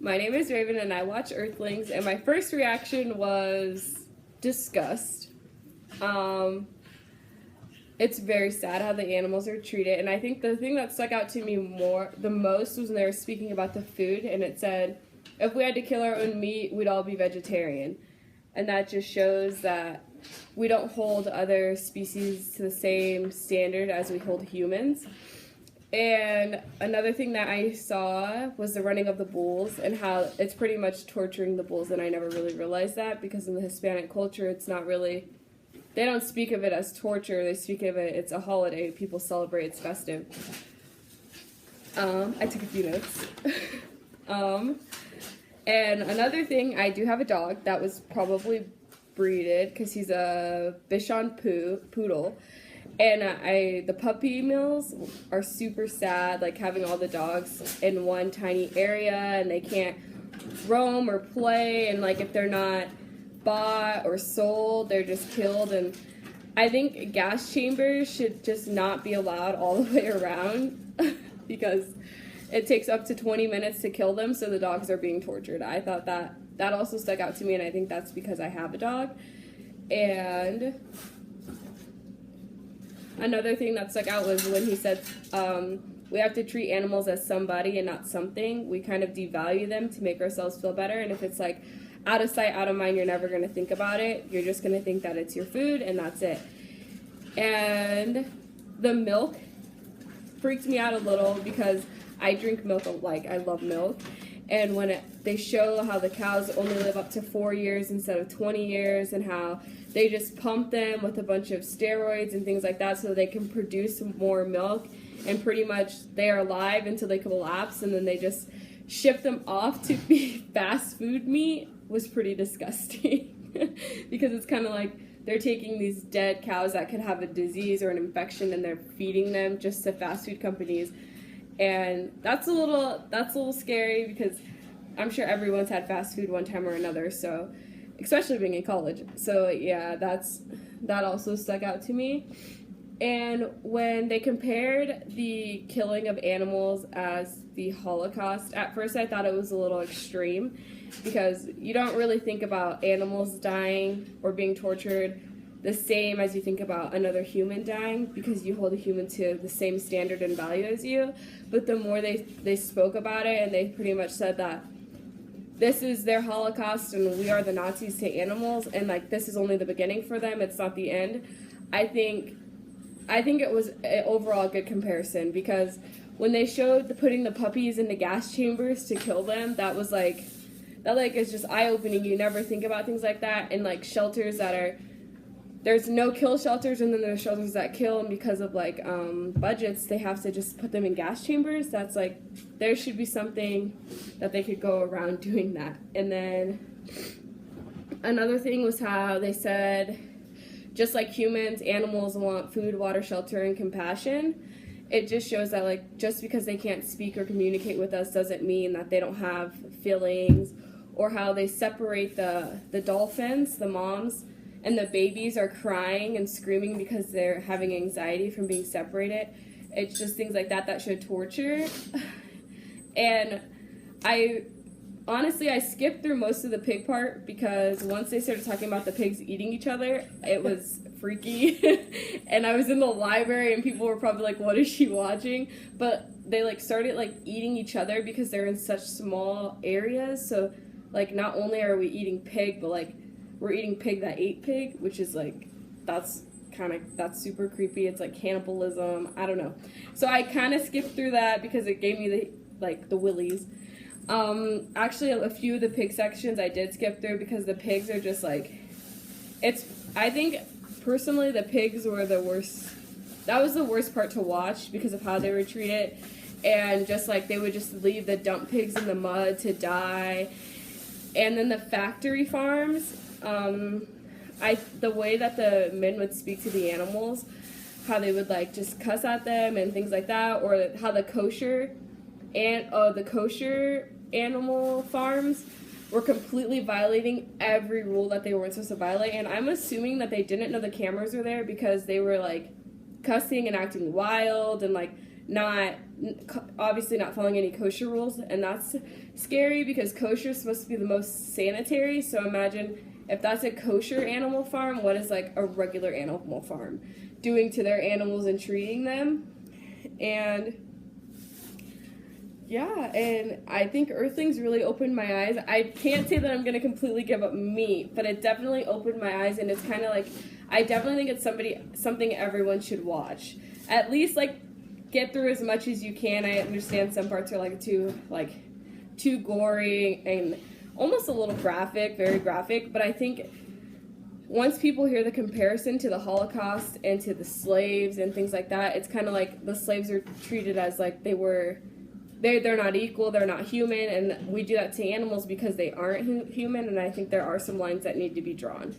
My name is Raven and I watch Earthlings, and my first reaction was disgust. It's very sad how the animals are treated, and I think the thing that stuck out to me the most was when they were speaking about the food, and it said, if we had to kill our own meat, we'd all be vegetarian. And that just shows that we don't hold other species to the same standard as we hold humans. And another thing that I saw was the running of the bulls and how it's pretty much torturing the bulls, and I never really realized that because in the Hispanic culture it's not really, they don't speak of it as torture, they speak of it, it's a holiday, people celebrate, it's festive. I took a few notes. And another thing, I do have a dog that was probably breeded because he's a Bichon Poodle. And the puppy mills are super sad, like having all the dogs in one tiny area and they can't roam or play, and like if they're not bought or sold, they're just killed. And I think gas chambers should just not be allowed all the way around because it takes up to 20 minutes to kill them, so the dogs are being tortured. I thought that also stuck out to me, and I think that's because I have a dog. And another thing that stuck out was when he said, we have to treat animals as somebody and not something. We kind of devalue them to make ourselves feel better. And if it's like out of sight, out of mind, you're never going to think about it. You're just going to think that it's your food and that's it. And the milk freaked me out a little because I drink milk, I love milk. And when they show how the cows only live up to 4 years instead of 20 years and how they just pump them with a bunch of steroids and things like that so they can produce more milk, and pretty much they are alive until they collapse and then they just ship them off to be fast food meat, was pretty disgusting. Because it's kind of like they're taking these dead cows that could have a disease or an infection and they're feeding them just to fast food companies. And that's a little scary because I'm sure everyone's had fast food one time or another, so especially being in college. So yeah, that also stuck out to me. And when they compared the killing of animals as the Holocaust, at first I thought it was a little extreme because you don't really think about animals dying or being tortured the same as you think about another human dying, because you hold a human to the same standard and value as you. But the more they spoke about it, and they pretty much said that this is their Holocaust and we are the Nazis to animals, and like this is only the beginning for them, it's not the end. I think it was an overall good comparison, because when they showed putting the puppies in the gas chambers to kill them, that is just eye-opening. You never think about things like that. And like shelters that are, there's no kill shelters, and then there's shelters that kill, and because of like budgets, they have to just put them in gas chambers. That's like, there should be something that they could go around doing that. And then another thing was how they said, just like humans, animals want food, water, shelter, and compassion. It just shows that like just because they can't speak or communicate with us doesn't mean that they don't have feelings. Or how they separate the dolphins, the moms, and the babies are crying and screaming because they're having anxiety from being separated. It's just things like that show torture. And I skipped through most of the pig part because once they started talking about the pigs eating each other, it was freaky. And I was in the library and people were probably like, what is she watching? But they like started like eating each other because they're in such small areas. So like not only are we eating pig, but like we're eating pig that ate pig, which is like, that's super creepy. It's like cannibalism. I don't know. So I kind of skipped through that because it gave me the willies. Actually, a few of the pig sections I did skip through because the pigs are just like, I think personally the pigs were the worst. That was the worst part to watch because of how they were treated. And just like they would just leave the dump pigs in the mud to die. And then the factory farms, the way that the men would speak to the animals, how they would like just cuss at them and things like that, or how the kosher animal farms were completely violating every rule that they weren't supposed to violate. And I'm assuming that they didn't know the cameras were there because they were like cussing and acting wild and like not obviously not following any kosher rules, and that's scary because kosher is supposed to be the most sanitary. So imagine if that's a kosher animal farm, what is like a regular animal farm doing to their animals and treating them? And yeah, and I think Earthlings really opened my eyes. I can't say that I'm going to completely give up meat, but it definitely opened my eyes, and it's kind of like, I definitely think it's something everyone should watch. At least, like, get through as much as you can. I understand some parts are, like, too gory and almost a little graphic, very graphic, but I think once people hear the comparison to the Holocaust and to the slaves and things like that, it's kind of like the slaves are treated as, like, they're not equal, they're not human, and we do that to animals because they aren't human, and I think there are some lines that need to be drawn.